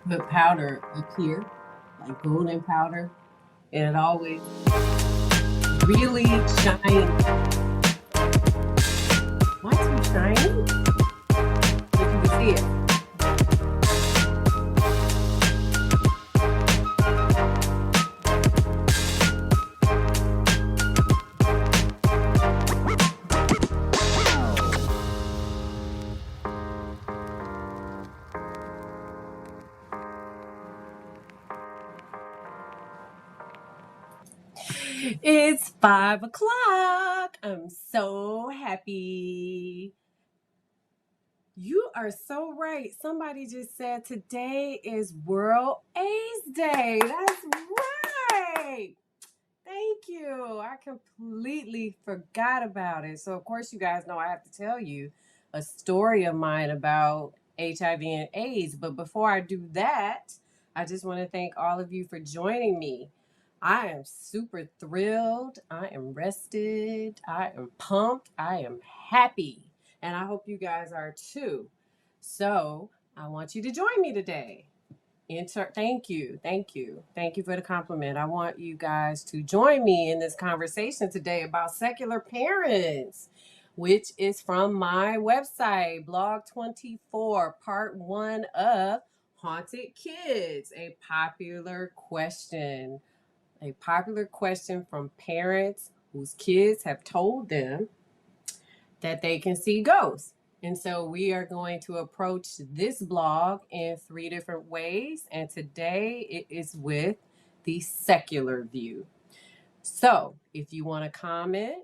put powder up here, like golden powder, and it always really shines. Why too shiny? If you can see it. It's 5 o'clock. I'm so happy. You are so right. Somebody just said today is World AIDS Day. That's right. Thank you. I completely forgot about it. So, of course, you guys know I have to tell you a story of mine about HIV and AIDS. But before I do that, I just want to thank all of you for joining me. I am super thrilled. I am rested. I am pumped. I am happy. And I hope you guys are too. So, I want you to join me today. Thank you. Thank you. Thank you for the compliment. I want you guys to join me in this conversation today about secular parents, which is from my website, Blog 24, part one of Haunted Kids, a popular question. A popular question from parents whose kids have told them that they can see ghosts. And so we are going to approach this blog in 3 different ways. And today it is with the secular view. So if you want to comment,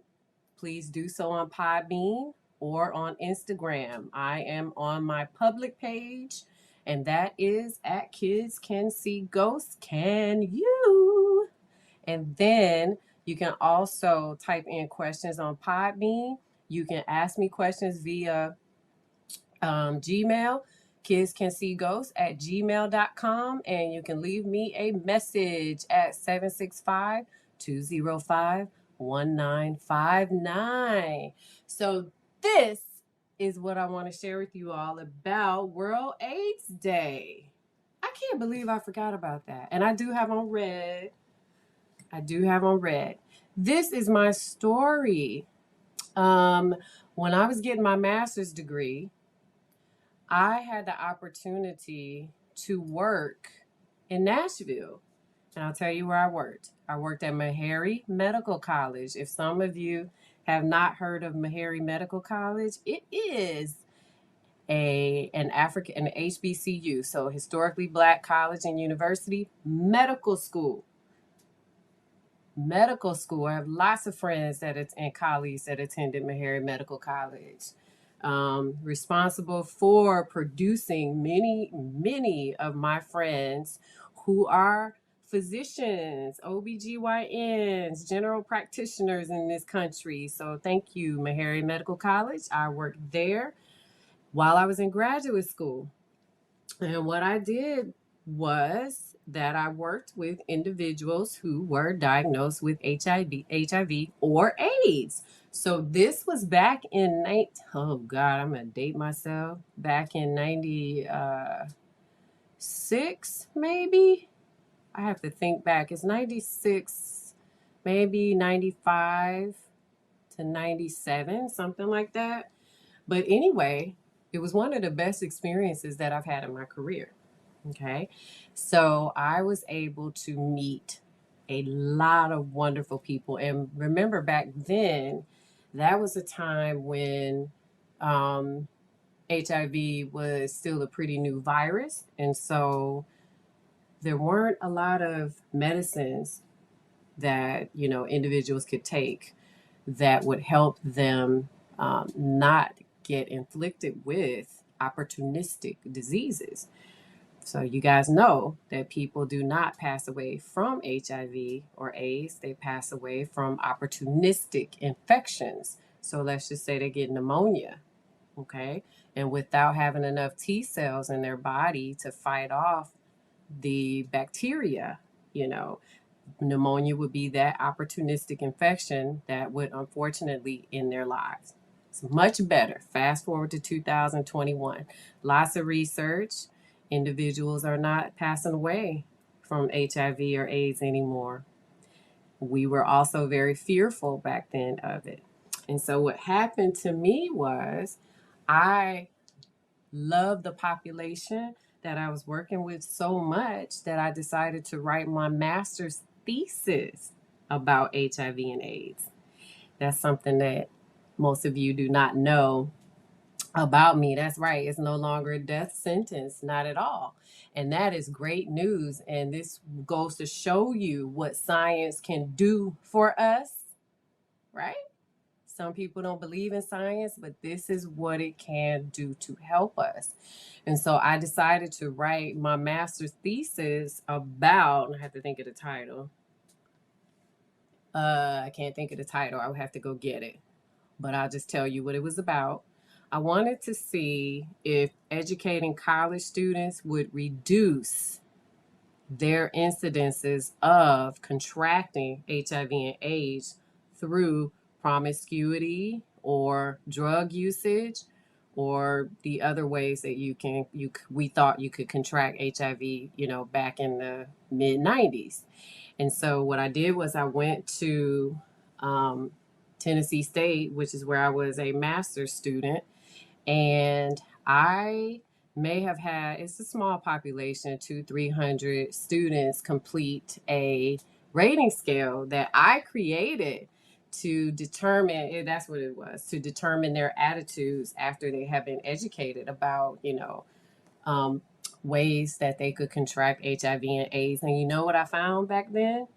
please do so on Podbean or on Instagram. I am on my public page, and that is at Kids Can See Ghosts. Can you? And then you can also type in questions on Podbean. You can ask me questions via Gmail, kidscanseeghosts@gmail.com, and you can leave me a message at 765-205-1959. So this is what I want to share with you all about World AIDS Day. I can't believe I forgot about that. And I do have on red. This is my story. When I was getting my master's degree, I had the opportunity to work in Nashville. And I'll tell you where I worked. I worked at Meharry Medical College. If some of you have not heard of Meharry Medical College, it is an HBCU, so historically black college and university, medical school. I have lots of friends and colleagues that attended Meharry Medical College. Responsible for producing many of my friends who are physicians, OBGYNs, general practitioners in this country. So thank you, Meharry Medical College. I worked there while I was in graduate school. And what I did was that I worked with individuals who were diagnosed with HIV or AIDS. So this was back in oh God, I'm gonna date myself. Back in 96, maybe. I have to think back. It's 96, maybe 95 to 97, something like that. But anyway, it was one of the best experiences that I've had in my career. Okay. So I was able to meet a lot of wonderful people. And remember back then, that was a time when HIV was still a pretty new virus. And so there weren't a lot of medicines that, individuals could take that would help them not get inflicted with opportunistic diseases. So you guys know that people do not pass away from HIV or AIDS. They pass away from opportunistic infections. So let's just say they get pneumonia, okay? And without having enough T cells in their body to fight off the bacteria, pneumonia would be that opportunistic infection that would unfortunately end their lives. It's much better. Fast forward to 2021. Lots of research Individuals are not passing away from HIV or AIDS anymore. We were also very fearful back then of it. And so what happened to me was I loved the population that I was working with so much that I decided to write my master's thesis about HIV and AIDS. That's something that most of you do not know about me. That's right. It's no longer a death sentence, not at all. And that is great news. And this goes to show you what science can do for us, right? Some people don't believe in science, but this is what it can do to help us. And so I decided to write my master's thesis about, I have to think of the title. I can't think of the title. I would have to go get it. But I'll just tell you what it was about. I wanted to see if educating college students would reduce their incidences of contracting HIV and AIDS through promiscuity or drug usage or the other ways that we thought you could contract HIV, back in the mid 90s. And so what I did was I went to Tennessee State, which is where I was a master's student, and I may have had, it's a small population, 200-300 students complete a rating scale that I created to determine, that's what it was, to determine their attitudes after they have been educated about, ways that they could contract HIV and AIDS. And you know what I found back then?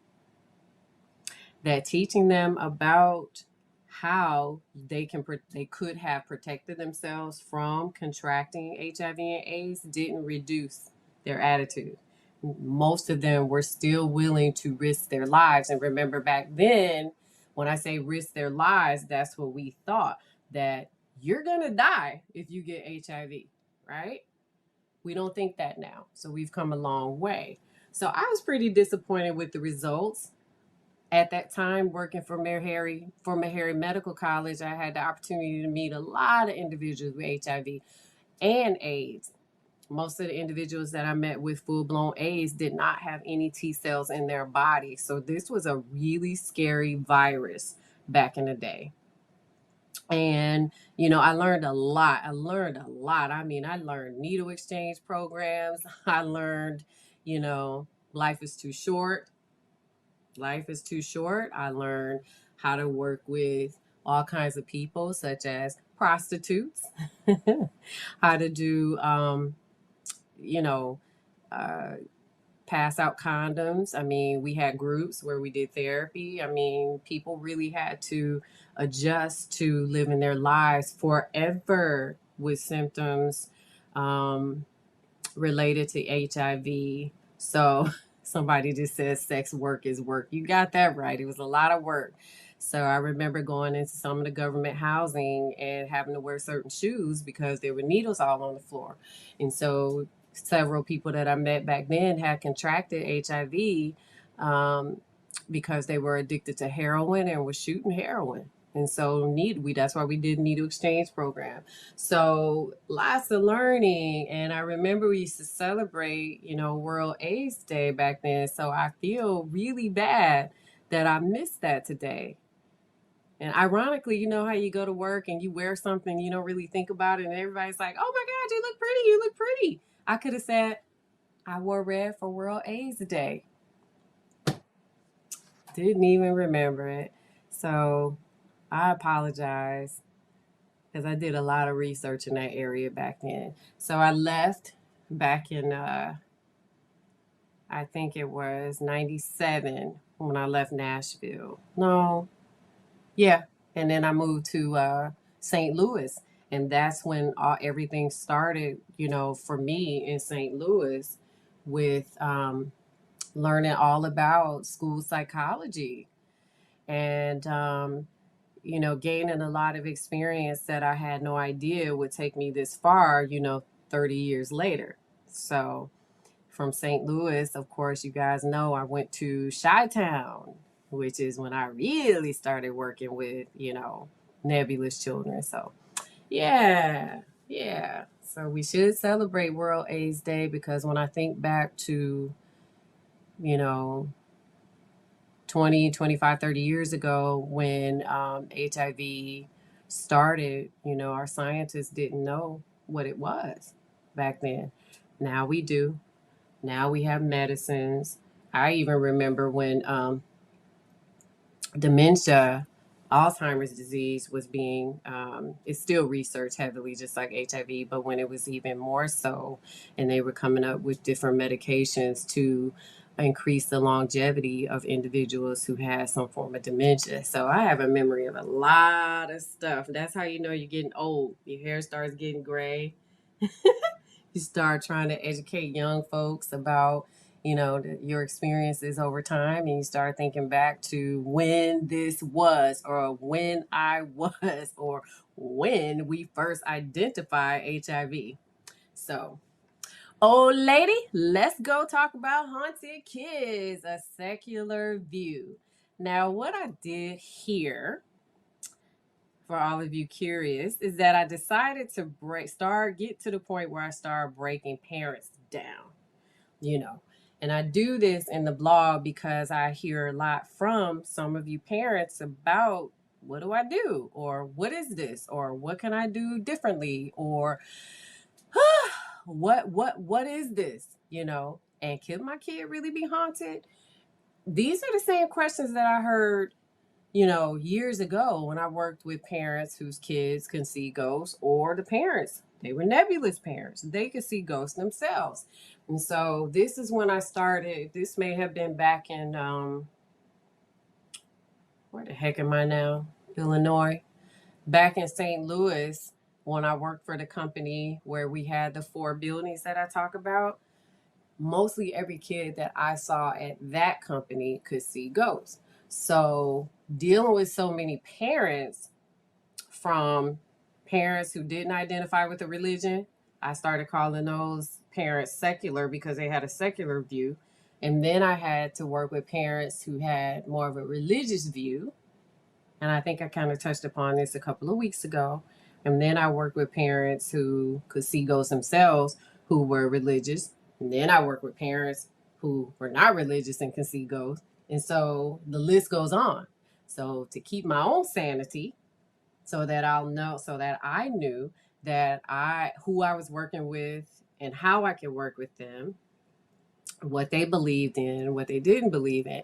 That teaching them about how they could have protected themselves from contracting HIV and AIDS didn't reduce their attitude. Most of them were still willing to risk their lives. And remember, back then, when I say risk their lives, that's what we thought, that you're going to die if you get HIV, right? We don't think that now. So we've come a long way. So I was pretty disappointed with the results. At that time, working for Meharry Medical College, I had the opportunity to meet a lot of individuals with HIV and AIDS. Most of the individuals that I met with full-blown AIDS did not have any T cells in their body. So this was a really scary virus back in the day. And, I learned a lot. I mean, I learned needle exchange programs. I learned, life is too short. Life is too short. I learned how to work with all kinds of people, such as prostitutes, how to do, uh, pass out condoms. I mean, we had groups where we did therapy. I mean, people really had to adjust to living their lives forever with symptoms related to HIV. So somebody just says sex work is work. You got that right. It was a lot of work. So I remember going into some of the government housing and having to wear certain shoes because there were needles all on the floor. And so several people that I met back then had contracted HIV because they were addicted to heroin and were shooting heroin. And so that's why we did needle exchange program. So lots of learning. And I remember we used to celebrate, World AIDS Day back then. So I feel really bad that I missed that today. And ironically, you know how you go to work and you wear something, you don't really think about it, and everybody's like, oh my God, you look pretty, you look pretty. I could have said, I wore red for World AIDS Day. Didn't even remember it. So I apologize because I did a lot of research in that area back then. So I left back in, I think it was 97 when I left Nashville. No, yeah. And then I moved to St. Louis. And that's when everything started, for me in St. Louis with learning all about school psychology and, gaining a lot of experience that I had no idea would take me this far, 30 years later. So from St. Louis, of course, you guys know I went to Chi-Town, which is when I really started working with, nebulous children. So, yeah. So we should celebrate World AIDS Day because when I think back to, you know, 20, 25, 30 years ago when HIV started, our scientists didn't know what it was back then. Now we do. Now we have medicines. I even remember when dementia, Alzheimer's disease was being, it's still researched heavily, just like HIV, but when it was even more so, and they were coming up with different medications to increase the longevity of individuals who had some form of dementia. So I have a memory of a lot of stuff. That's how you know you're getting old. Your hair starts getting gray. You start trying to educate young folks about your experiences over time, and you start thinking back to when this was, or when I was, or when we first identified HIV. So, old lady, let's go talk about haunted kids, a secular view. Now, what I did here, for all of you curious, is that I decided to get to the point where I started breaking parents down, you know. And I do this in the blog because I hear a lot from some of you parents about, what do I do? Or what is this? Or what can I do differently? Or what is this? And could my kid really be haunted? These are the same questions that I heard years ago when I worked with parents whose kids can see ghosts, or the parents, they were nebulous parents. They could see ghosts themselves. And so this is when I started. This may have been back in, where the heck am I now? Illinois. Back in St. Louis, when I worked for the company where we had the 4 buildings that I talk about, mostly every kid that I saw at that company could see ghosts. So dealing with so many parents, from parents who didn't identify with a religion, I started calling those parents secular because they had a secular view. And then I had to work with parents who had more of a religious view. And I think I kind of touched upon this a couple of weeks ago. And then I worked with parents who could see ghosts themselves, who were religious. And then I worked with parents who were not religious and could see ghosts. And so the list goes on. So to keep my own sanity, so that I knew that who I was working with and how I could work with them, what they believed in, what they didn't believe in.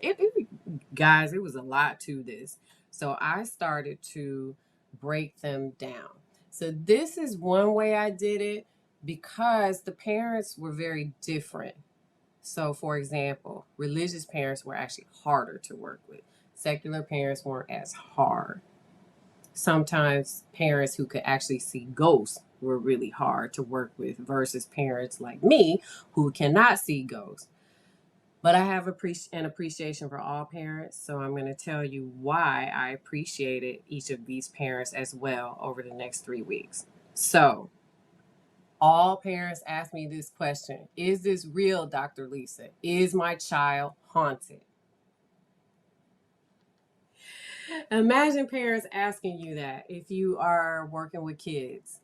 Guys, it was a lot to this. So I started to break them down. So this is one way I did it, because the parents were very different. So for example, religious parents were actually harder to work with. Secular parents weren't as hard. Sometimes parents who could actually see ghosts were really hard to work with versus parents like me who cannot see ghosts. But I have an appreciation for all parents, so I'm going to tell you why I appreciated each of these parents as well over the next 3 weeks. So, all parents ask me this question: is this real, Dr. Lisa? Is my child haunted? Imagine parents asking you that if you are working with kids,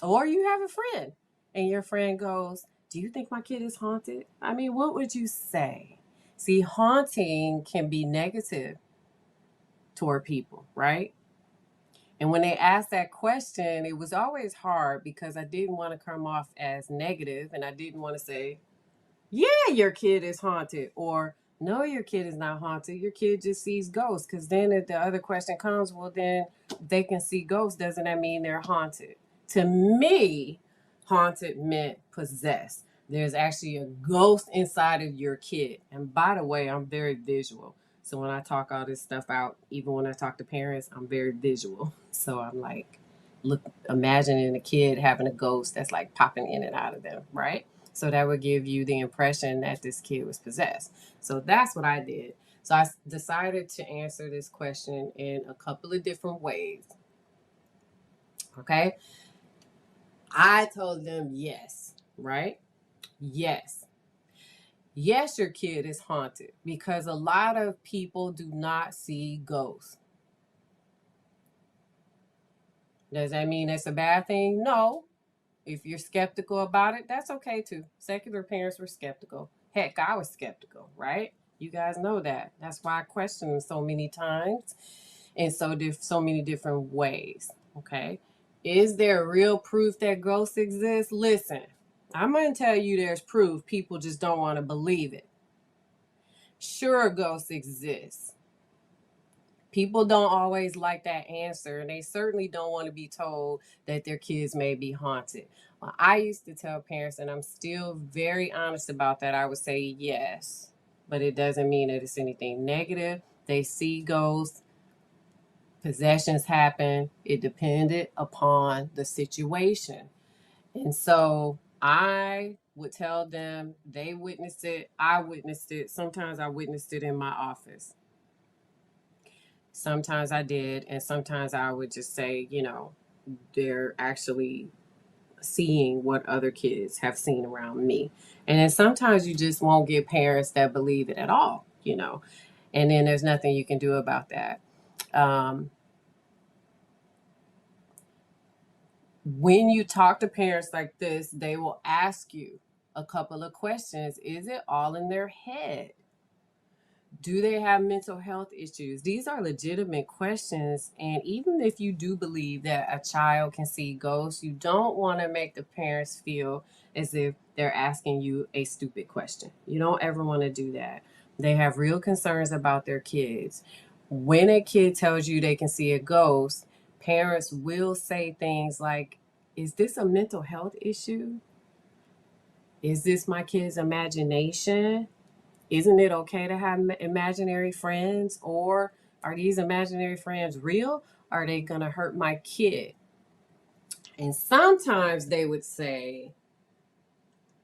or you have a friend and your friend goes, "Do you think my kid is haunted?" I mean, what would you say? See, haunting can be negative toward people, right? And when they asked that question, it was always hard because I didn't want to come off as negative, and I didn't want to say, "Yeah, your kid is haunted," or "No, your kid is not haunted. Your kid just sees ghosts." Because then if the other question comes, well, then they can see ghosts. Doesn't that mean they're haunted? To me, haunted meant possessed. There's actually a ghost inside of your kid. And by the way, I'm very visual. So when I talk all this stuff out, even when I talk to parents, I'm very visual. So I'm like, look, imagining a kid having a ghost that's like popping in and out of them, right? So that would give you the impression that this kid was possessed. So that's what I did. So I decided to answer this question in a couple of different ways. Okay. I told them yes, right? Yes. Yes, your kid is haunted, because a lot of people do not see ghosts. Does that mean it's a bad thing? No. If you're skeptical about it, that's okay too. Secular parents were skeptical. Heck, I was skeptical, right? You guys know that. That's why I questioned them so many times in so many different ways. Okay. Is there real proof that ghosts exist? Listen, I'm going to tell you there's proof. People just don't want to believe it. Sure, ghosts exist. People don't always like that answer, and they certainly don't want to be told that their kids may be haunted. Well, I used to tell parents, and I'm still very honest about that, I would say yes, but it doesn't mean that it's anything negative. They see ghosts, possessions happen. It depended upon the situation. And so I would tell them they witnessed it, I witnessed it. Sometimes I witnessed it in my office. Sometimes I did, and sometimes I would just say, they're actually seeing what other kids have seen around me. And then sometimes you just won't get parents that believe it at all. And then there's nothing you can do about that. When you talk to parents like this, they will ask you a couple of questions. Is it all in their head? Do they have mental health issues? These are legitimate questions. And even if you do believe that a child can see ghosts, you don't want to make the parents feel as if they're asking you a stupid question. You don't ever want to do that. They have real concerns about their kids. When a kid tells you they can see a ghost, parents will say things like, is this a mental health issue? Is this my kid's imagination? Isn't it okay to have imaginary friends? Or are these imaginary friends real? Are they going to hurt my kid? And sometimes they would say,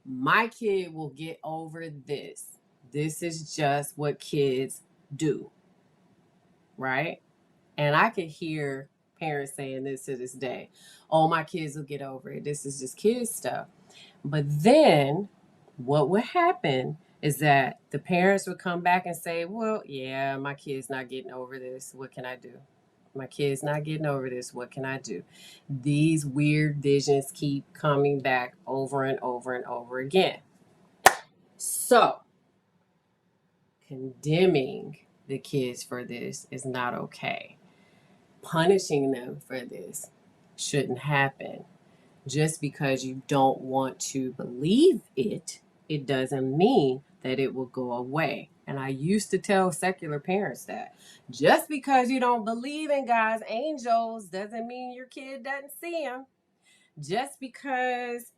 my kid will get over this. This is just what kids do. Right? And I could hear parents saying this to this day. Oh, my kids will get over it. This is just kids stuff. But then what would happen is that the parents would come back and say, well, yeah, my kid's not getting over this. What can I do? My kid's not getting over this. What can I do? These weird visions keep coming back over and over and over again. So, condemning the kids for this is not okay. Punishing them for this shouldn't happen. Just because you don't want to believe it, it doesn't mean that it will go away. And I used to tell secular parents that just because you don't believe in God's angels doesn't mean your kid doesn't see them. Just because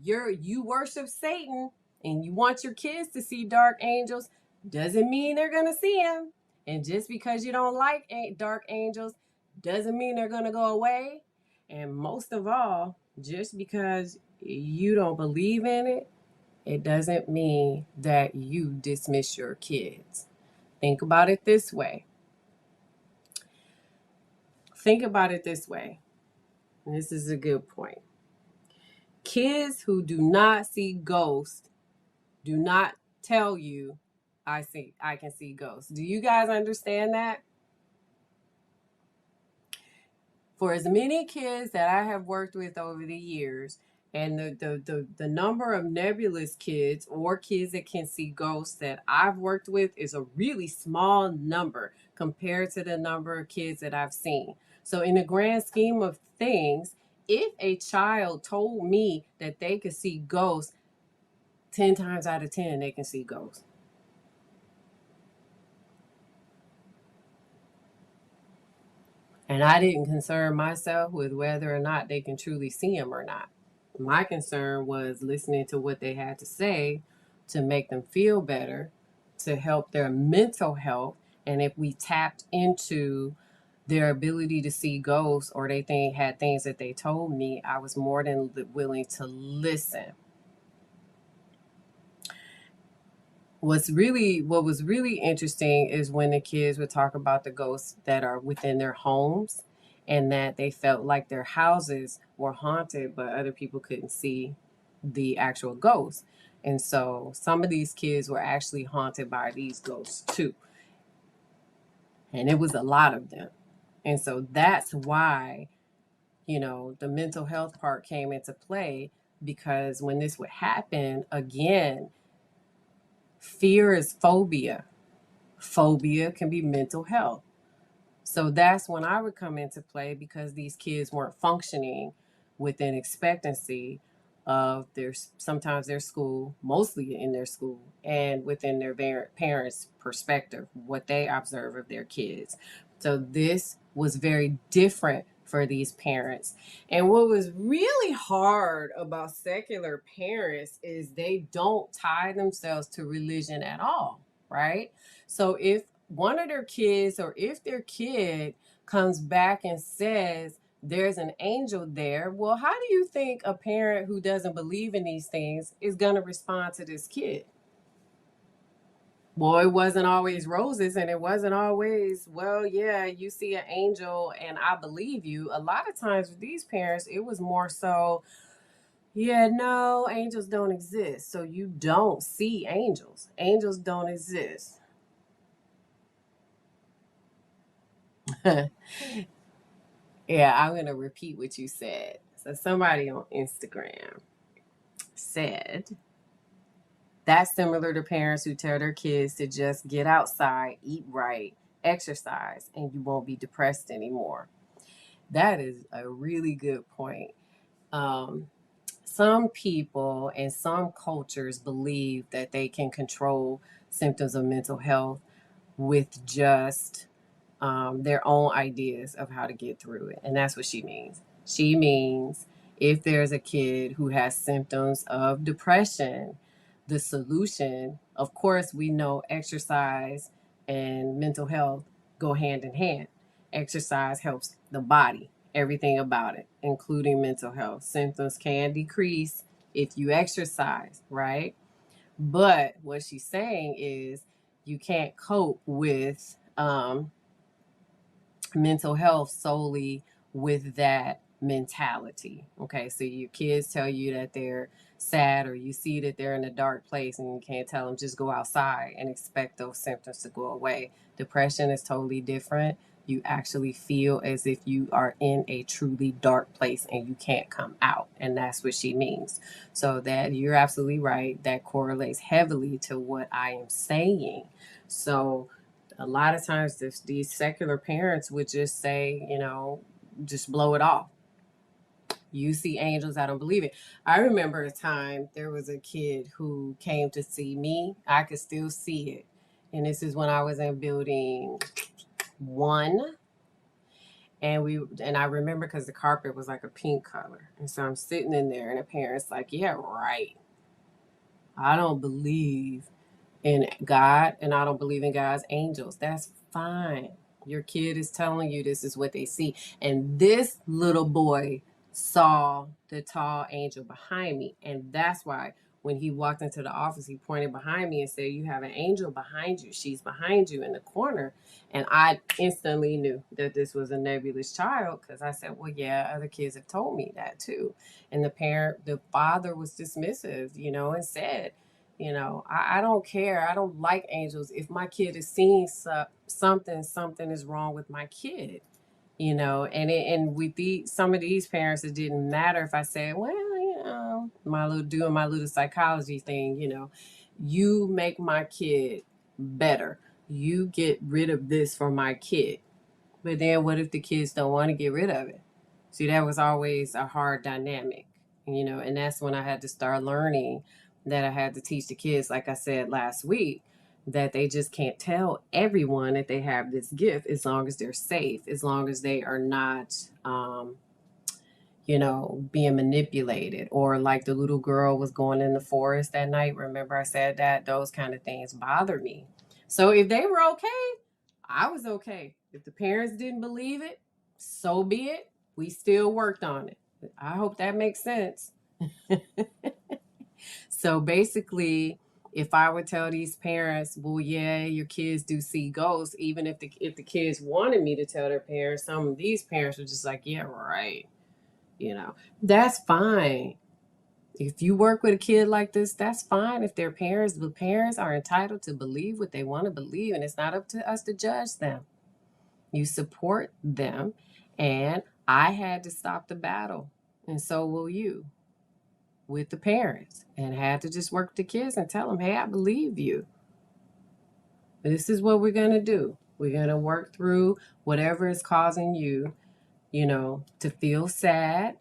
you worship Satan and you want your kids to see dark angels doesn't mean they're going to see them. And just because you don't like dark angels doesn't mean they're going to go away. And most of all, just because you don't believe in it, it doesn't mean that you dismiss your kids. Think about it this way. Think about it this way. And this is a good point. Kids who do not see ghosts do not tell you I can see ghosts. Do you guys understand that? For as many kids that I have worked with over the years, and the number of nebulous kids or kids that can see ghosts that I've worked with is a really small number compared to the number of kids that I've seen. So in the grand scheme of things, if a child told me that they could see ghosts, 10 times out of 10 they can see ghosts. And I didn't concern myself with whether or not they can truly see them or not. My concern was listening to what they had to say to make them feel better, to help their mental health. And if we tapped into their ability to see ghosts or they had things that they told me, I was more than willing to listen. What was really interesting is when the kids would talk about the ghosts that are within their homes and that they felt like their houses were haunted, but other people couldn't see the actual ghosts. And so some of these kids were actually haunted by these ghosts too. And it was a lot of them. And so that's why the mental health part came into play, because when this would happen again, fear is phobia. Phobia can be mental health. So that's when I would come into play, because these kids weren't functioning within expectancy of sometimes their school, mostly in their school, and within their parents' perspective, what they observe of their kids. So this was very different for these parents. And what was really hard about secular parents is they don't tie themselves to religion at all, right? So if one of their kids, or if their kid comes back and says there's an angel there, well, how do you think a parent who doesn't believe in these things is going to respond to this kid? Well, it wasn't always roses, and it wasn't always, well, yeah, you see an angel and I believe you. A lot of times with these parents, it was more so, yeah, no, angels don't exist. So you don't see angels. Angels don't exist. Yeah, I'm going to repeat what you said. So somebody on Instagram said, that's similar to parents who tell their kids to just get outside, eat right, exercise, and you won't be depressed anymore. That is a really good point. Um, some people and some cultures believe that they can control symptoms of mental health with just their own ideas of how to get through it. And that's what she means. She means if there's a kid who has symptoms of depression, the solution, of course, we know exercise and mental health go hand in hand. Exercise helps the body, everything about it, including mental health. Symptoms can decrease if you exercise, right? But what she's saying is you can't cope with mental health solely with that mentality. Okay, so your kids tell you that they're sad, or you see that they're in a dark place, and you can't tell them just go outside and expect those symptoms to go away. Depression is totally different. You actually feel as if you are in a truly dark place and you can't come out. And that's what she means. So that you're absolutely right. That correlates heavily to what I am saying. So a lot of times these secular parents would just say, just blow it off. You see angels, I don't believe it. I remember a time there was a kid who came to see me. I could still see it. And this is when I was in building 1. And I remember because the carpet was like a pink color. And so I'm sitting in there, and the parents like, yeah, right. I don't believe in God, and I don't believe in God's angels. That's fine. Your kid is telling you this is what they see. And this little boy saw the tall angel behind me. And that's why when he walked into the office, he pointed behind me and said, you have an angel behind you. She's behind you in the corner. And I instantly knew that this was a nebulous child, because I said, well, yeah, other kids have told me that too. And the father was dismissive, and said, I don't care. I don't like angels. If my kid is seeing something is wrong with my kid, and with some of these parents, it didn't matter if I said, well, doing my little psychology thing, you make my kid better. You get rid of this for my kid. But then what if the kids don't want to get rid of it? See, that was always a hard dynamic, and that's when I had to start learning that I had to teach the kids, like I said last week, that they just can't tell everyone that they have this gift, as long as they're safe, as long as they are not, being manipulated. Or like the little girl was going in the forest that night. Remember I said that? Those kind of things bother me. So if they were okay, I was okay. If the parents didn't believe it, so be it. We still worked on it. I hope that makes sense. So basically, if I would tell these parents, well, yeah, your kids do see ghosts, even if the kids wanted me to tell their parents, some of these parents were just like, yeah, right. That's fine. If you work with a kid like this, that's fine. If their parents, the parents are entitled to believe what they want to believe, and it's not up to us to judge them. You support them, and I had to stop the battle, and so will you, with the parents, and had to just work with the kids and tell them, hey, I believe you. This is what we're going to do. We're going to work through whatever is causing you, to feel sad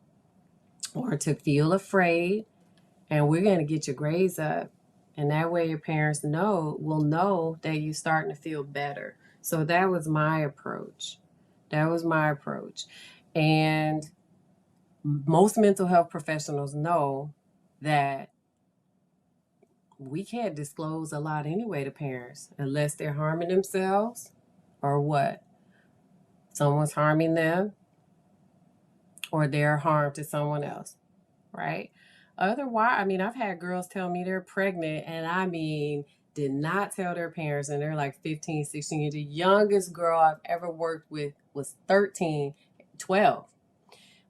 or to feel afraid, and we're going to get your grades up. And that way your parents will know that you're starting to feel better. So that was my approach. That was my approach. And most mental health professionals know that we can't disclose a lot anyway to parents unless they're harming themselves or what? Someone's harming them or they're harm to someone else, right? Otherwise, I mean, I've had girls tell me they're pregnant and did not tell their parents, and they're like 15, 16 years. The youngest girl I've ever worked with was 13, 12,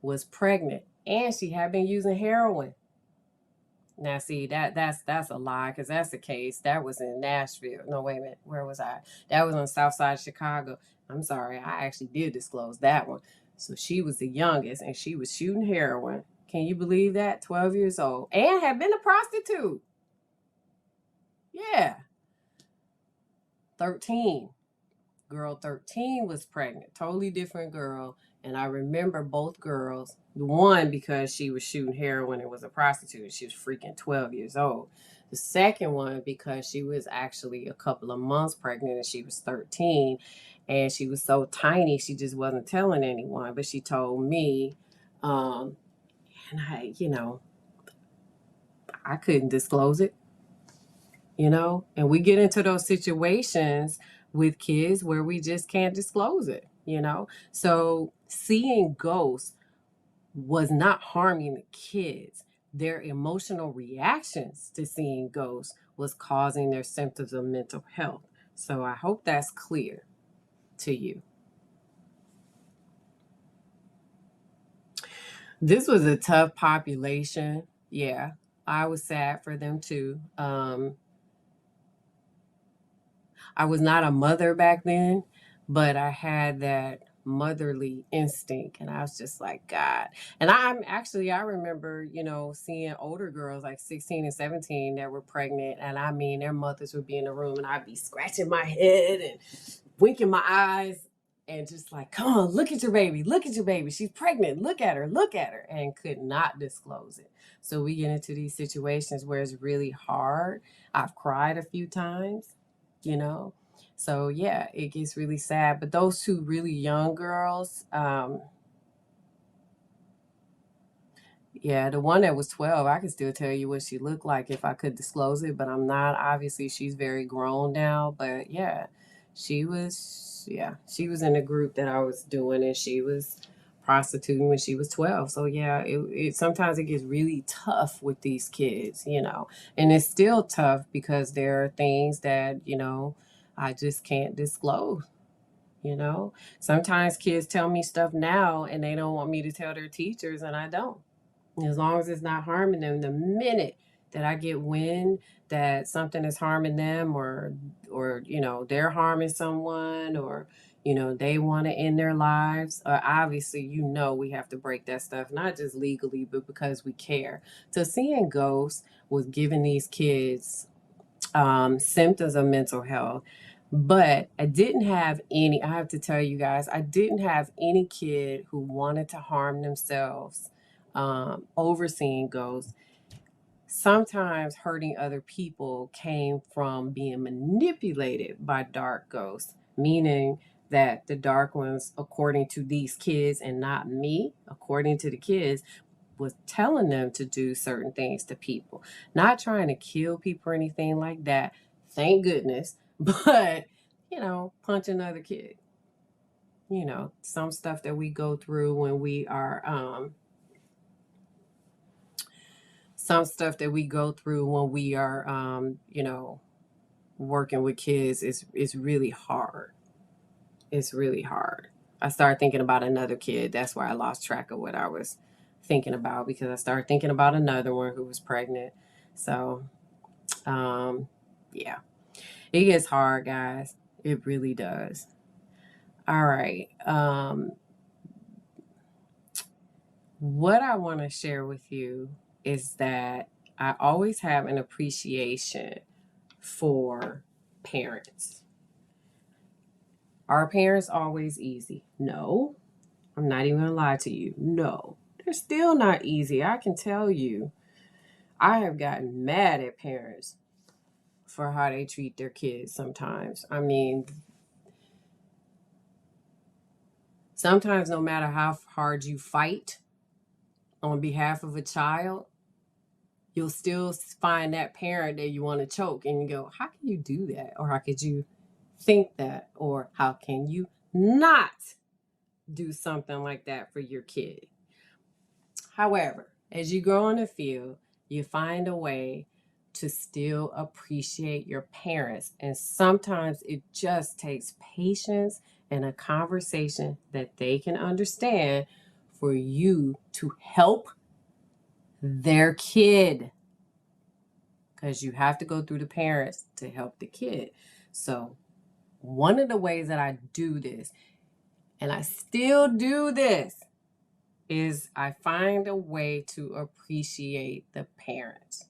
was pregnant, and she had been using heroin. Now, see, that's a lie, because that's the case. That was in Nashville. No, wait a minute. Where was I? That was on the south side of Chicago. I'm sorry. I actually did disclose that one. So she was the youngest, and she was shooting heroin. Can you believe that? 12 years old. And had been a prostitute. Yeah. 13. Girl 13 was pregnant. Totally different girl. And I remember both girls. One, because she was shooting heroin and was a prostitute. She was freaking 12 years old. The second one, because she was actually a couple of months pregnant and she was 13. And she was so tiny, she just wasn't telling anyone. But she told me, and I couldn't disclose it, and we get into those situations with kids where we just can't disclose it. So seeing ghosts was not harming the kids. Their emotional reactions to seeing ghosts was causing their symptoms of mental health. So I hope that's clear to you. This was a tough population. Yeah, I was sad for them too. I was not a mother back then, but I had that motherly instinct, and I was just like, God. And I remember, seeing older girls like 16 and 17 that were pregnant, and their mothers would be in the room and I'd be scratching my head and winking my eyes and just like, come on, look at your baby, she's pregnant, look at her, and could not disclose it. So we get into these situations where it's really hard. I've cried a few times, you know so yeah, it gets really sad. But those two really young girls, yeah, the one that was 12, I could still tell you what she looked like if I could disclose it, but I'm not. Obviously, she's very grown now. But yeah, she was in a group that I was doing, and she was prostituting when she was 12. So yeah, it sometimes it gets really tough with these kids. And it's still tough because there are things that, I just can't disclose. Sometimes kids tell me stuff now and they don't want me to tell their teachers, and I don't. As long as it's not harming them. The minute that I get wind that something is harming them, or they're harming someone, or they want to end their lives, obviously we have to break that stuff, not just legally but because we care. So seeing ghosts was giving these kids symptoms of mental health. But I have to tell you guys, I didn't have any kid who wanted to harm themselves overseeing ghosts. Sometimes hurting other people came from being manipulated by dark ghosts, meaning that the dark ones, according to these kids and not me, according to the kids, was telling them to do certain things to people. Not trying to kill people or anything like that, thank goodness, but, punch another kid. Some stuff that we go through when we are working with kids is really hard. It's really hard. I started thinking about another kid. That's why I lost track of what I was thinking about, because I started thinking about another one who was pregnant. So, yeah, it gets hard, guys. It really does. All right. what I want to share with you is that I always have an appreciation for parents. Are parents always easy? No. I'm not even gonna lie to you. No. They're still not easy. I can tell you. I have gotten mad at parents for how they treat their kids sometimes. I mean, sometimes no matter how hard you fight on behalf of a child, you'll still find that parent that you want to choke and you go, how can you do that? Or how could you think that? Or how can you not do something like that for your kid? However, as you grow in the field, you find a way to still appreciate your parents. And sometimes it just takes patience and a conversation that they can understand for you to help their kid. Because you have to go through the parents to help the kid. So, one of the ways that I do this, and I still do this, is I find a way to appreciate the parents.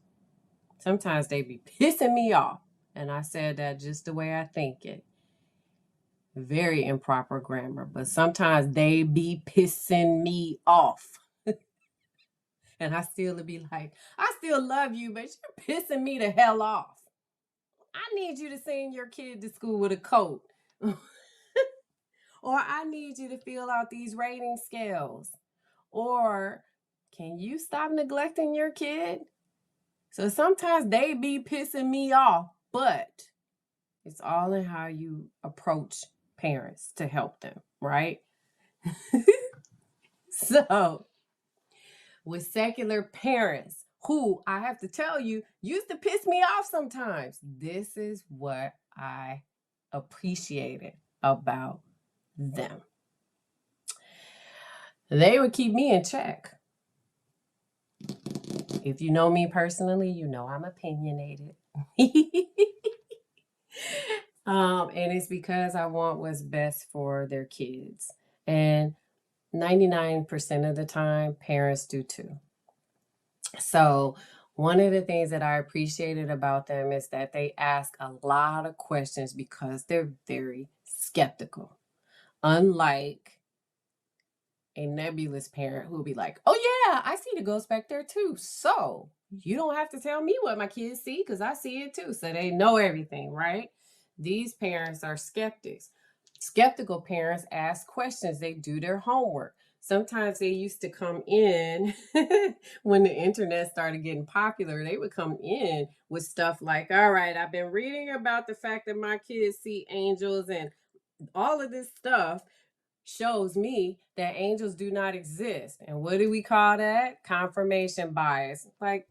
Sometimes they be pissing me off, and I said that just the way I think it. Very improper grammar, but sometimes they be pissing me off. And I still be like, I still love you, but you're pissing me the hell off. I need you to send your kid to school with a coat. Or I need you to fill out these rating scales. Or can you stop neglecting your kid? So sometimes they be pissing me off, but it's all in how you approach parents to help them, right? So with secular parents who I have to tell you used to piss me off sometimes, this is what I appreciated about them. They would keep me in check. If you know me personally, you know I'm opinionated. And it's because I want what's best for their kids. And 99% of the time, parents do too. So, one of the things that I appreciated about them is that they ask a lot of questions because they're very skeptical. Unlike a nebulous parent who will be like, oh, yeah, I see the ghost back there too. So, you don't have to tell me what my kids see because I see it too. So, they know everything, right? These parents are skeptics. Skeptical parents ask questions, they do their homework. Sometimes they used to come in when the internet started getting popular, they would come in with stuff like, all right, I've been reading about the fact that my kids see angels, and all of this stuff shows me that angels do not exist. And what do we call that? Confirmation bias. Like,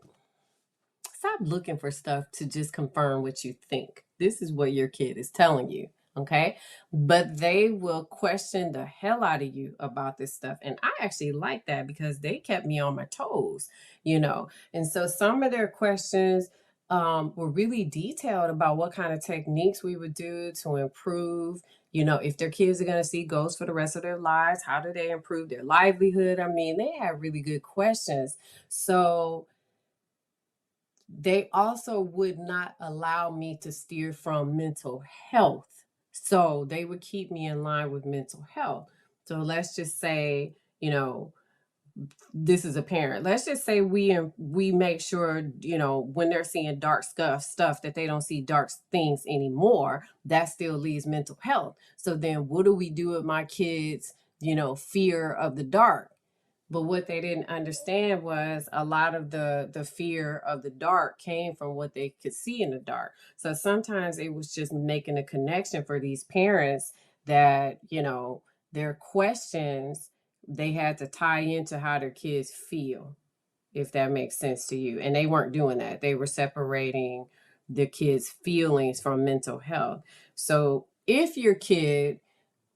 stop looking for stuff to just confirm what you think. This is what your kid is telling you. Okay. But they will question the hell out of you about this stuff. And I actually like that because they kept me on my toes, you know. And so some of their questions were really detailed about what kind of techniques we would do to improve, you know, if their kids are going to see ghosts for the rest of their lives, how do they improve their livelihood? I mean, they had really good questions. So they also would not allow me to steer from mental health. So they would keep me in line with mental health. So let's just say, you know, this is a parent. Let's just say we make sure, you know, when they're seeing dark stuff that they don't see dark things anymore. That still leaves mental health. So then what do we do with my kids, you know, fear of the dark? But what they didn't understand was a lot of the fear of the dark came from what they could see in the dark. So sometimes it was just making a connection for these parents that, you know, their questions, they had to tie into how their kids feel, if that makes sense to you. And they weren't doing that. They were separating the kids' feelings from mental health. So if your kid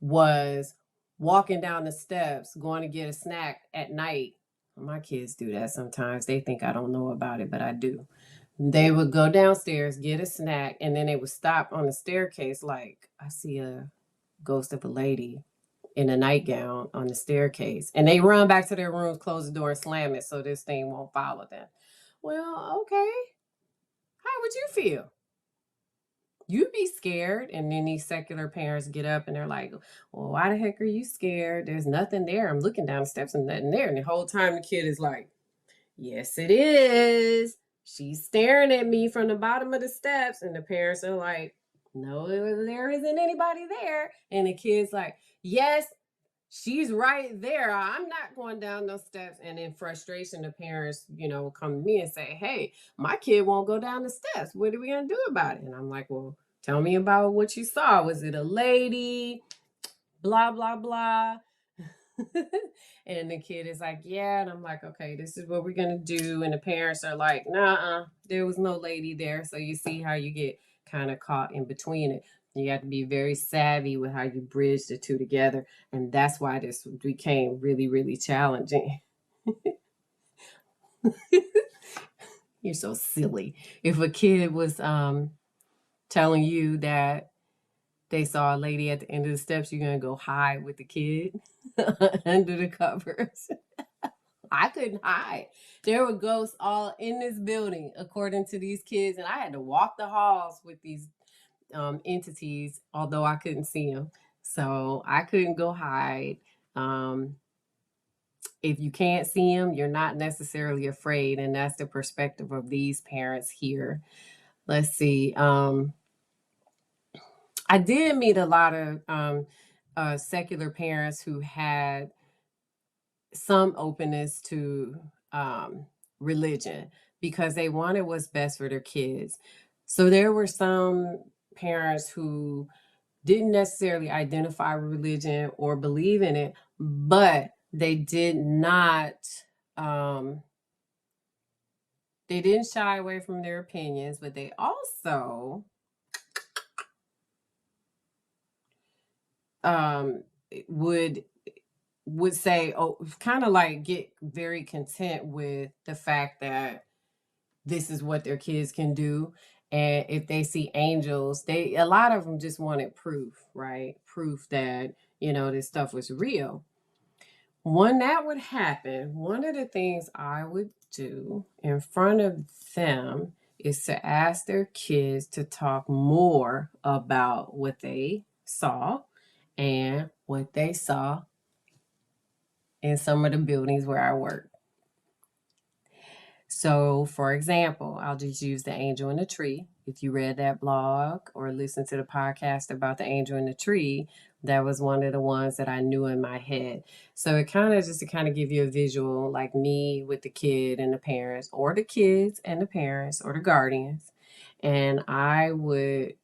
was walking down the steps, going to get a snack at night. My kids do that sometimes. They think I don't know about it, but I do. They would go downstairs, get a snack, and then they would stop on the staircase like, I see a ghost of a lady. in a nightgown on the staircase. And they run back to their rooms, close the door, and slam it so this thing won't follow them. Well, okay. How would you feel? You'd be scared. And then these secular parents get up and they're like, well, why the heck are you scared? There's nothing there. I'm looking down the steps and nothing there. And the whole time the kid is like, yes, it is. She's staring at me from the bottom of the steps. And the parents are like, no, there isn't anybody there. And the kid's like, yes, she's right there. I'm not going down those steps. And in frustration, the parents, will come to me and say, hey, my kid won't go down the steps. What are we going to do about it? And I'm like, well, tell me about what you saw. Was it a lady? Blah, blah, blah. And the kid is like, yeah. And I'm like, okay, this is what we're going to do. And the parents are like, nah, there was no lady there. So you see how you get kind of caught in between it. You have to be very savvy with how you bridge the two together. And that's why this became really, really challenging. You're so silly. If a kid was telling you that they saw a lady at the end of the steps, you're going to go hide with the kid under the covers. I couldn't hide. There were ghosts all in this building, according to these kids. And I had to walk the halls with these entities, although I couldn't see them. So I couldn't go hide. If you can't see them, you're not necessarily afraid. And that's the perspective of these parents here. Let's see. I did meet a lot of secular parents who had some openness to religion because they wanted what's best for their kids. So there were some parents who didn't necessarily identify with religion or believe in it, but they did not, they didn't shy away from their opinions, but they also would say, kind of like get very content with the fact that this is what their kids can do. And if they see angels, a lot of them just wanted proof, right? Proof that, this stuff was real. When that would happen, one of the things I would do in front of them is to ask their kids to talk more about what they saw and what they saw in some of the buildings where I work. So, for example, I'll just use the angel in the tree. If you read that blog or listened to the podcast about the angel in the tree, that was one of the ones that I knew in my head. So it kind of just to kind of give you a visual, like me with the kid and the parents, or the kids and the parents, or the guardians. And I would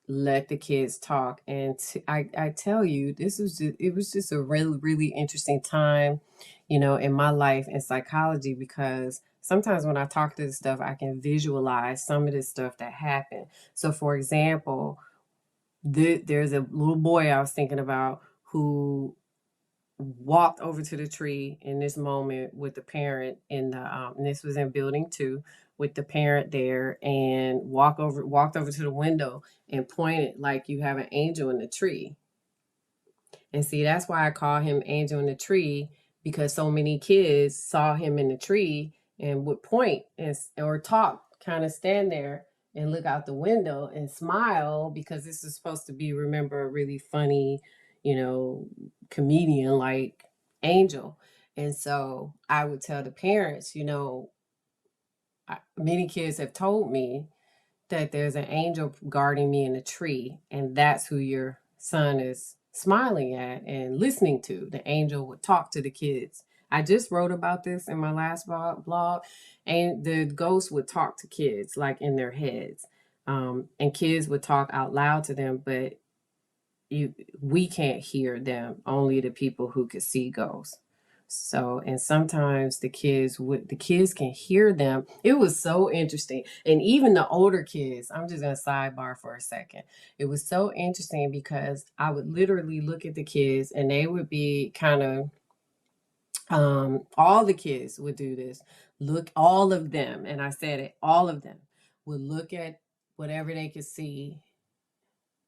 let the kids talk. And I tell you, it was just a really, really interesting time, in my life in psychology, because sometimes when I talk to this stuff, I can visualize some of this stuff that happened. So for example, there's a little boy I was thinking about who walked over to the tree in this moment with the parent in the and this was in building 2, with the parent there, and walked over to the window and pointed like you have an angel in the tree. And see, that's why I call him Angel in the Tree, because so many kids saw him in the tree and would point or talk, kind of stand there and look out the window and smile, because this is supposed to be, remember, a really funny, comedian like angel. And so I would tell the parents, many kids have told me that there's an angel guarding me in a tree, and that's who your son is smiling at and listening to. The angel would talk to the kids. I just wrote about this in my last blog, and the ghost would talk to kids like in their heads, and kids would talk out loud to them, but we can't hear them, only the people who could see ghosts. So, and sometimes the kids can hear them. It was so interesting. And even the older kids, I'm just going to sidebar for a second. It was so interesting because I would literally look at the kids and they would be kind of, all the kids would do this. Look, all of them, and I said it, all of them would look at whatever they could see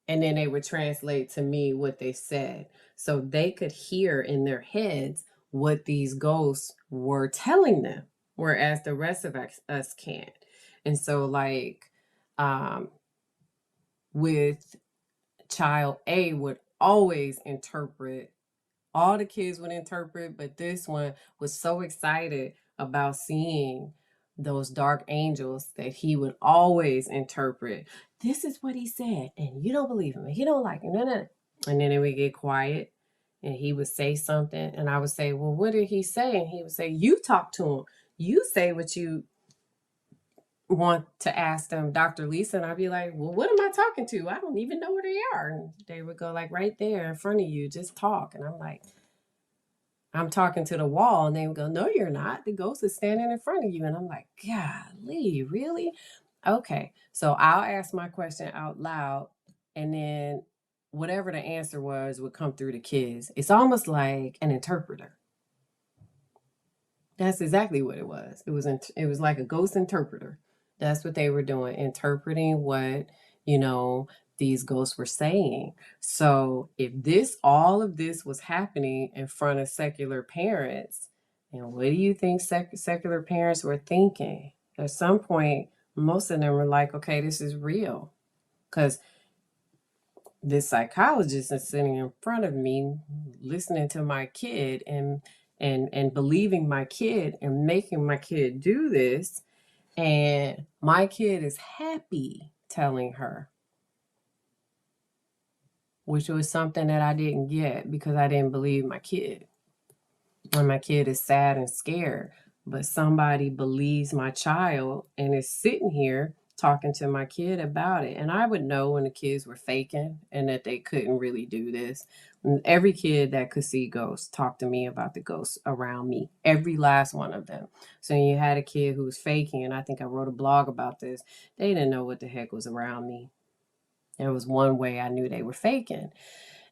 And then they would translate to me what they said. So they could hear in their heads what these ghosts were telling them, whereas the rest of us can't. And so, like, um, with child A would always interpret, all the kids would interpret, but this one was so excited about seeing those dark angels that he would always interpret, this is what he said, and you don't believe him, and he don't like him, and then it would get quiet, and he would say something, and I would say, well, what did he say? And he would say, you talk to him, you say what you want to ask them, Dr. Lisa. And I'd be like, well, what am I talking to? I don't even know where they are. And they would go, like, right there in front of you, just talk. And I'm like, I'm talking to the wall. And they would go, no, you're not. The ghost is standing in front of you. And I'm like, golly, really? Okay. So I'll ask my question out loud, and then whatever the answer was would come through the kids. It's almost like an interpreter. That's exactly what it was. It was like a ghost interpreter. That's what they were doing, interpreting what, you know, these ghosts were saying. So if all of this was happening in front of secular parents, and what do you think secular parents were thinking? At some point, most of them were like, okay, this is real. Because this psychologist is sitting in front of me, listening to my kid and believing my kid and making my kid do this. And my kid is happy telling her, which was something that I didn't get because I didn't believe my kid. And my kid is sad and scared, but somebody believes my child and is sitting here talking to my kid about it. And I would know when the kids were faking and that they couldn't really do this. And every kid that could see ghosts talked to me about the ghosts around me, every last one of them. So you had a kid who was faking, and I think I wrote a blog about this. They didn't know what the heck was around me. There was one way I knew they were faking.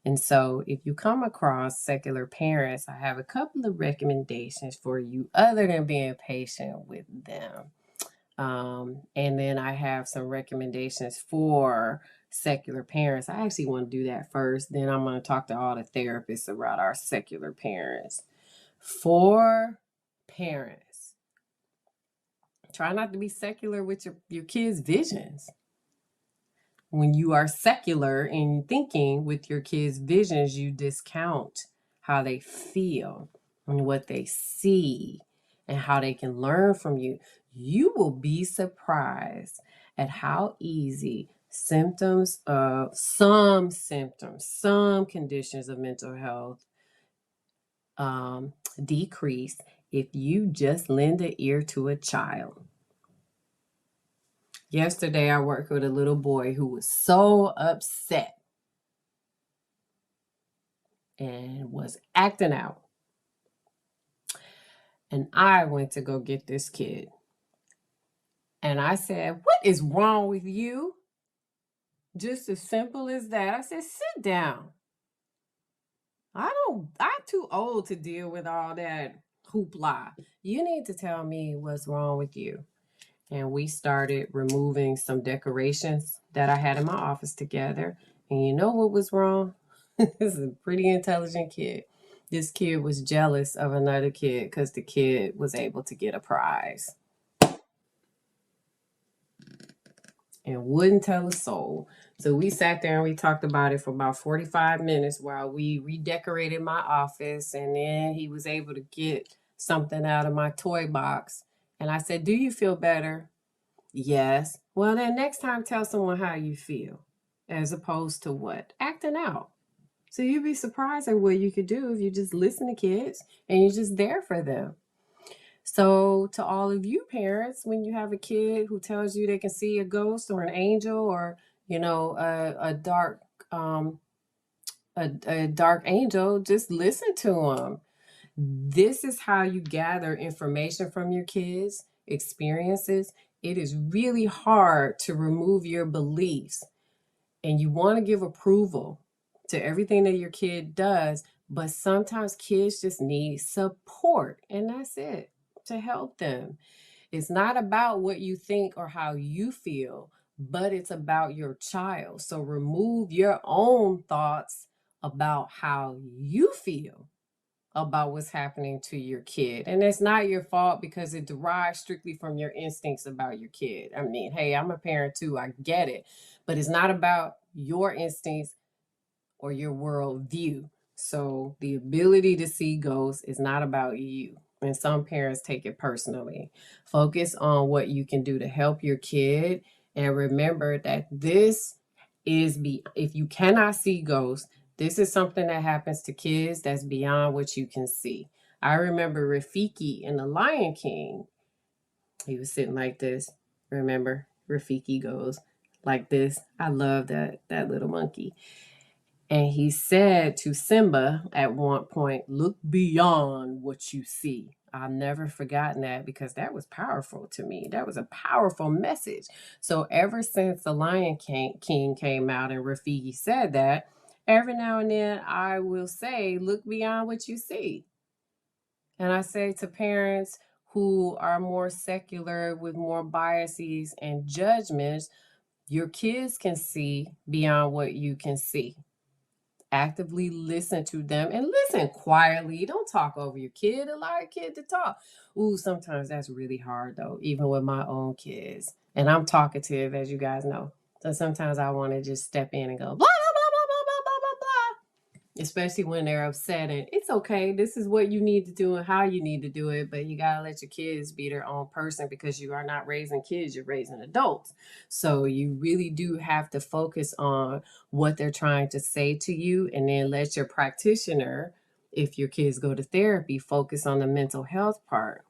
And so if you come across secular parents, I have a couple of recommendations for you other than being patient with them. And then I have some recommendations for secular parents. I actually want to do that first. Then I'm going to talk to all the therapists about our secular parents. For parents, try not to be secular with your kids' visions. When you are secular in thinking with your kids' visions, you discount how they feel and what they see and how they can learn from you. You will be surprised at how easy some conditions of mental health decrease if you just lend an ear to a child. Yesterday, I worked with a little boy who was so upset and was acting out. And I went to go get this kid. And I said, what is wrong with you? Just as simple as that. I said, sit down. I'm too old to deal with all that hoopla. You need to tell me what's wrong with you. And we started removing some decorations that I had in my office together. And you know what was wrong? This is a pretty intelligent kid. This kid was jealous of another kid because the kid was able to get a prize and wouldn't tell a soul. So we sat there and we talked about it for about 45 minutes while we redecorated my office. And then he was able to get something out of my toy box. And I said, do you feel better? Yes. Well, then next time tell someone how you feel as opposed to what? Acting out. So you'd be surprised at what you could do if you just listen to kids and you're just there for them. So to all of you parents, when you have a kid who tells you they can see a ghost or an angel or, you know, a dark angel, just listen to them. This is how you gather information from your kids' experiences. It is really hard to remove your beliefs, and you want to give approval to everything that your kid does, but sometimes kids just need support, and that's it, to help them. It's not about what you think or how you feel, but it's about your child. So remove your own thoughts about how you feel about what's happening to your kid. And it's not your fault because it derives strictly from your instincts about your kid. I mean, hey, I'm a parent too, I get it, but it's not about your instincts or your worldview. So the ability to see ghosts is not about you. And some parents take it personally. Focus on what you can do to help your kid. And remember that if you cannot see ghosts, this is something that happens to kids that's beyond what you can see. I remember Rafiki in The Lion King. He was sitting like this. Remember, Rafiki goes like this. I love that little monkey. And he said to Simba at one point, "Look beyond what you see." I've never forgotten that because that was powerful to me. That was a powerful message. So ever since The Lion King came out and Rafiki said that, every now and then I will say, "Look beyond what you see." And I say to parents who are more secular with more biases and judgments, your kids can see beyond what you can see. Actively listen to them and listen quietly. Don't talk over your kid. Allow your kid to talk. Ooh, sometimes that's really hard though, even with my own kids. And I'm talkative, as you guys know. So sometimes I want to just step in and go, blah, blah, blah, blah, blah, blah, blah, blah, blah. Especially when they're upset. And it's okay. This is what you need to do and how you need to do it. But you got to let your kids be their own person because you are not raising kids, you're raising adults. So you really do have to focus on what they're trying to say to you, and then let your practitioner, if your kids go to therapy, focus on the mental health part.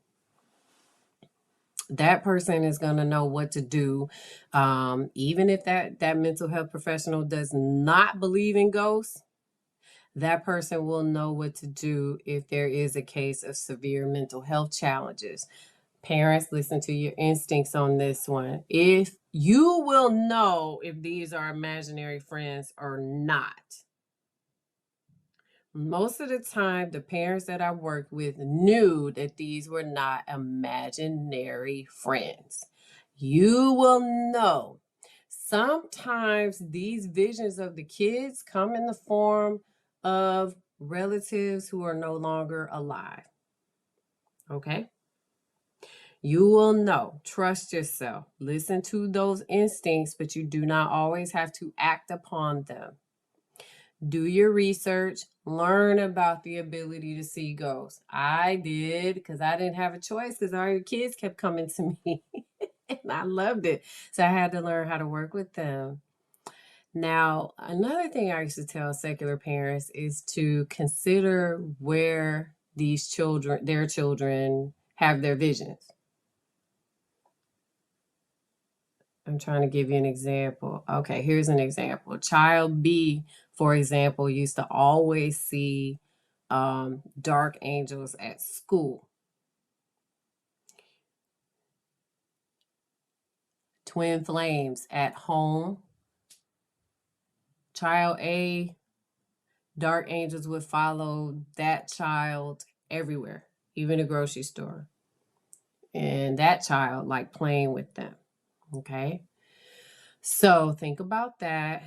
That person is going to know what to do. Even if that mental health professional does not believe in ghosts, that person will know what to do if there is a case of severe mental health challenges. Parents, listen to your instincts on this one. If you will know if these are imaginary friends or not. Most of the time, the parents that I worked with knew that these were not imaginary friends. You will know. Sometimes these visions of the kids come in the form of relatives who are no longer alive. Okay? You will know. Trust yourself. Listen to those instincts, but you do not always have to act upon them. Do your research, learn about the ability to see ghosts. I did because I didn't have a choice because all your kids kept coming to me and I loved it. So I had to learn how to work with them. Now, another thing I used to tell secular parents is to consider where their children have their visions. I'm trying to give you an example. Okay, here's an example. Child B, for example, used to always see dark angels at school. Twin flames at home. Child A, dark angels would follow that child everywhere, even the grocery store. And that child liked playing with them. Okay. So think about that.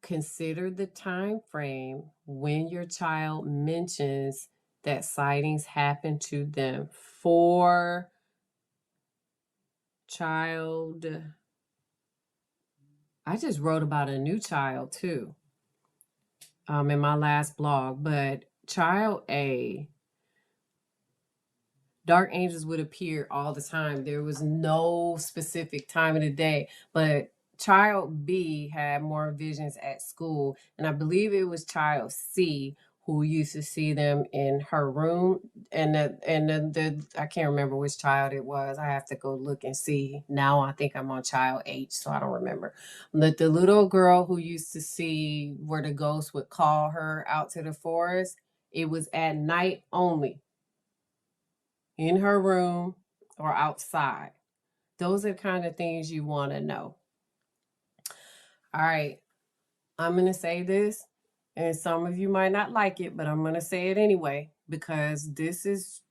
Consider the time frame when your child mentions that sightings happen to them. For child, I just wrote about a new child too in my last blog, but child A, dark angels would appear all the time. There was no specific time of the day, but child B had more visions at school, and I believe it was child C who used to see them in her room. And the I can't remember which child it was. I have to go look and see. Now I think I'm on child H, so I don't remember. But the little girl who used to see where the ghost would call her out to the forest, it was at night only, in her room or outside. Those are the kind of things you want to know. All right, I'm going to say this, and some of you might not like it, but I'm going to say it anyway because this is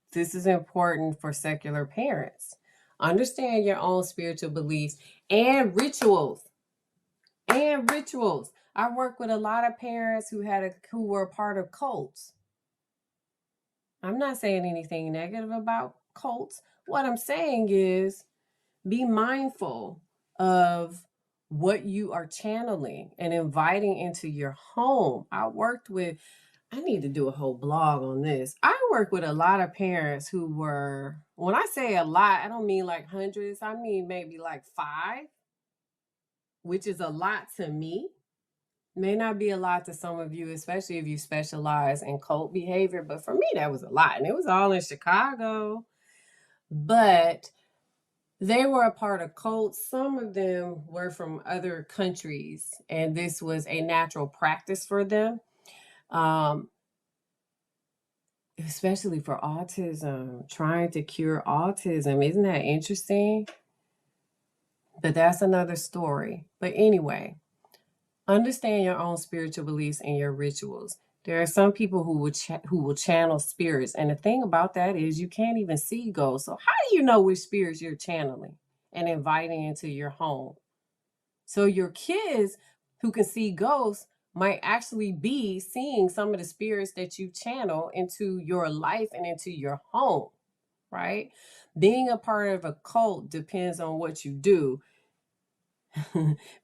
important for secular parents. Understand your own spiritual beliefs and rituals. And rituals. I work with a lot of parents who were a part of cults. I'm not saying anything negative about cults. What I'm saying is be mindful of what you are channeling and inviting into your home. I need to do a whole blog on this. I work with a lot of parents who were, when I say a lot, I don't mean like hundreds, I mean maybe like 5, which is a lot to me. May not be a lot to some of you, especially if you specialize in cult behavior, but for me, that was a lot. And it was all in Chicago. But they were a part of cults. Some of them were from other countries, and this was a natural practice for them, especially for autism, trying to cure autism. Isn't that interesting? But that's another story. But anyway, understand your own spiritual beliefs and your rituals. There are some people who will channel spirits, and the thing about that is you can't even see ghosts. So how do you know which spirits you're channeling and inviting into your home? So your kids who can see ghosts might actually be seeing some of the spirits that you channel into your life and into your home, right? Being a part of a cult depends on what you do.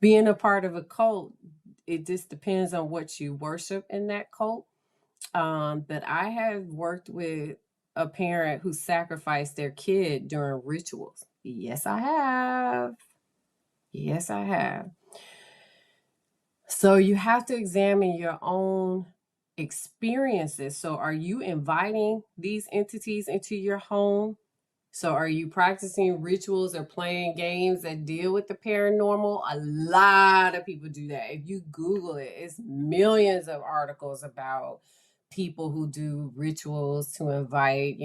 Being a part of a cult, it just depends on what you worship in that cult. But I have worked with a parent who sacrificed their kid during rituals. Yes, I have. Yes, I have. So you have to examine your own experiences. So are you inviting these entities into your home? So are you practicing rituals or playing games that deal with the paranormal? A lot of people do that. If you Google it, it's millions of articles about people who do rituals to invite,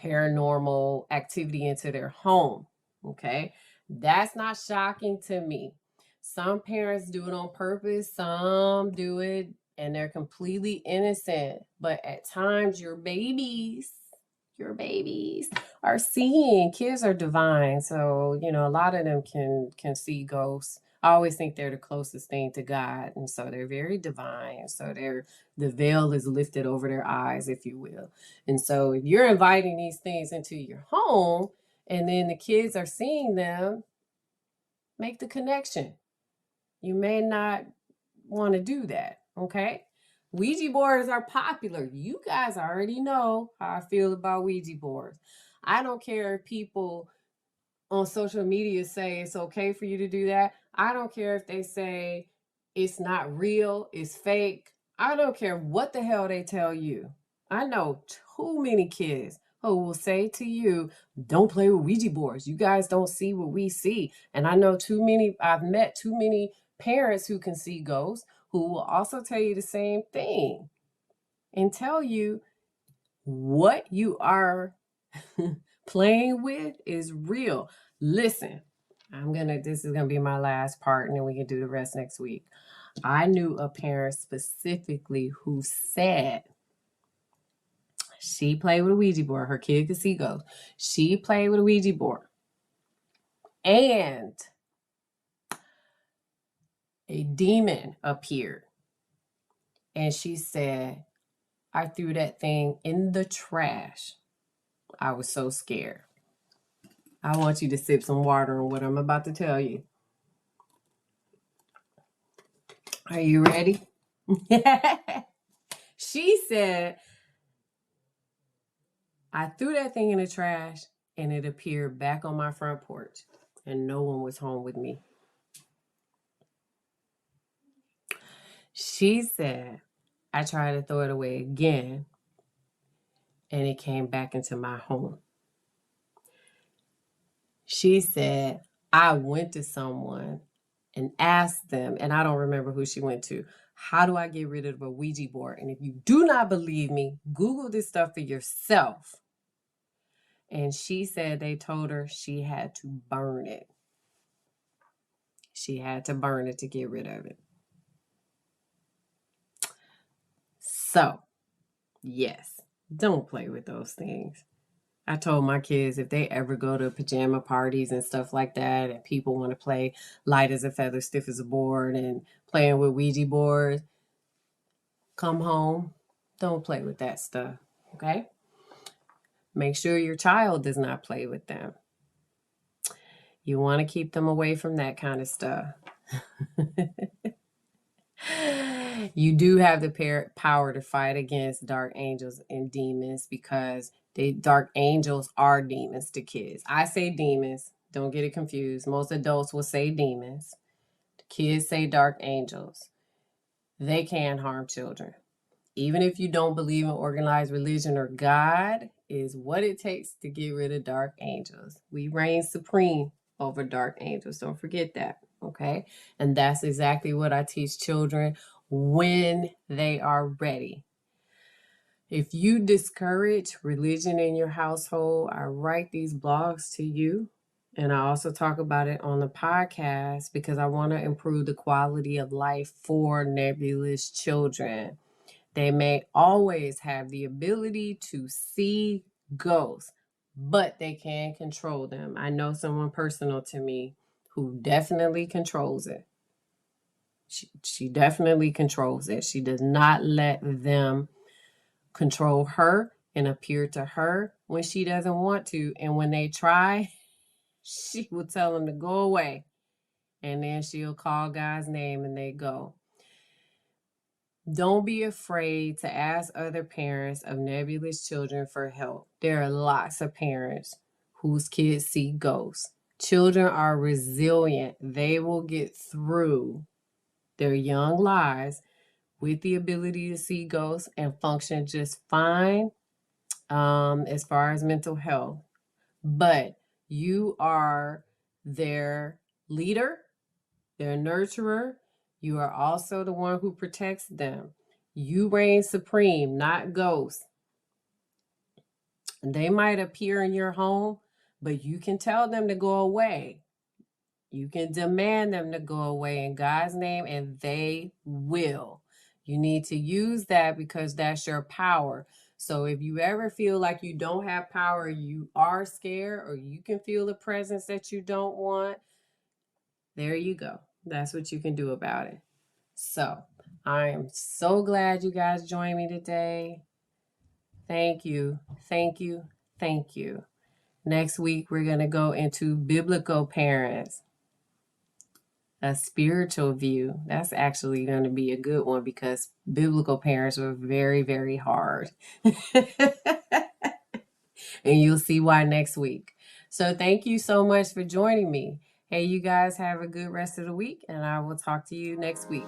paranormal activity into their home. Okay. That's not shocking to me. Some parents do it on purpose, some do it and they're completely innocent. But at times, your babies are seeing. Kids are divine, so a lot of them can see ghosts. I always think they're the closest thing to God, and so they're very divine. So the veil is lifted over their eyes, if you will. And so if you're inviting these things into your home and then the kids are seeing them, make the connection. You may not want to do that, okay? Ouija boards are popular. You guys already know how I feel about Ouija boards. I don't care if people on social media say it's okay for you to do that. I don't care if they say it's not real, it's fake. I don't care what the hell they tell you. I know too many kids who will say to you, don't play with Ouija boards. You guys don't see what we see. And I've met too many parents who can see ghosts who will also tell you the same thing and tell you what you are playing with is real. Listen, this is gonna be my last part, and then we can do the rest next week. I knew a parent specifically who said she played with a Ouija board. Her kid could see ghosts. She played with a Ouija board. And a demon appeared. And she said, I threw that thing in the trash. I was so scared. I want you to sip some water on what I'm about to tell you. Are you ready? She said, I threw that thing in the trash and it appeared back on my front porch and no one was home with me. She said, I tried to throw it away again and it came back into my home. She said, I went to someone and asked them, and I don't remember who she went to, how do I get rid of a Ouija board? And if you do not believe me, Google this stuff for yourself. And she said they told her she had to burn it. She had to burn it to get rid of it. So, yes, don't play with those things. I told my kids if they ever go to pajama parties and stuff like that, and people want to play light as a feather, stiff as a board, and playing with Ouija boards, come home. Don't play with that stuff, okay? Make sure your child does not play with them. You want to keep them away from that kind of stuff. You do have the power to fight against dark angels and demons, because dark angels are demons to kids. I say demons. Don't get it confused. Most adults will say demons. The kids say dark angels. They can harm children. Even if you don't believe in organized religion or God, is what it takes to get rid of dark angels. We reign supreme over dark angels. Don't forget that, okay? And that's exactly what I teach children when they are ready. If you discourage religion in your household, I write these blogs to you, and I also talk about it on the podcast because I want to improve the quality of life for nebulous children. They may always have the ability to see ghosts, but they can control them. I know someone personal to me who definitely controls it. She definitely controls it. She does not let them control her and appear to her when she doesn't want to. And when they try, she will tell them to go away. And then she'll call God's name and they go. Don't be afraid to ask other parents of nebulous children for help. There are lots of parents whose kids see ghosts. Children are resilient. They will get through their young lives with the ability to see ghosts and function just fine as far as mental health. But you are their leader, their nurturer. You are also the one who protects them. You reign supreme, not ghosts. They might appear in your home, but you can tell them to go away. You can demand them to go away in God's name, and they will. You need to use that because that's your power. So if you ever feel like you don't have power, you are scared, or you can feel the presence that you don't want, there you go. That's what you can do about it. So I am so glad you guys joined me today. Thank you. Thank you. Thank you. Next week, we're going to go into biblical parents, a spiritual view. That's actually going to be a good one because biblical parents were very, very hard. And you'll see why next week. So thank you so much for joining me. Hey, you guys have a good rest of the week, and I will talk to you next week.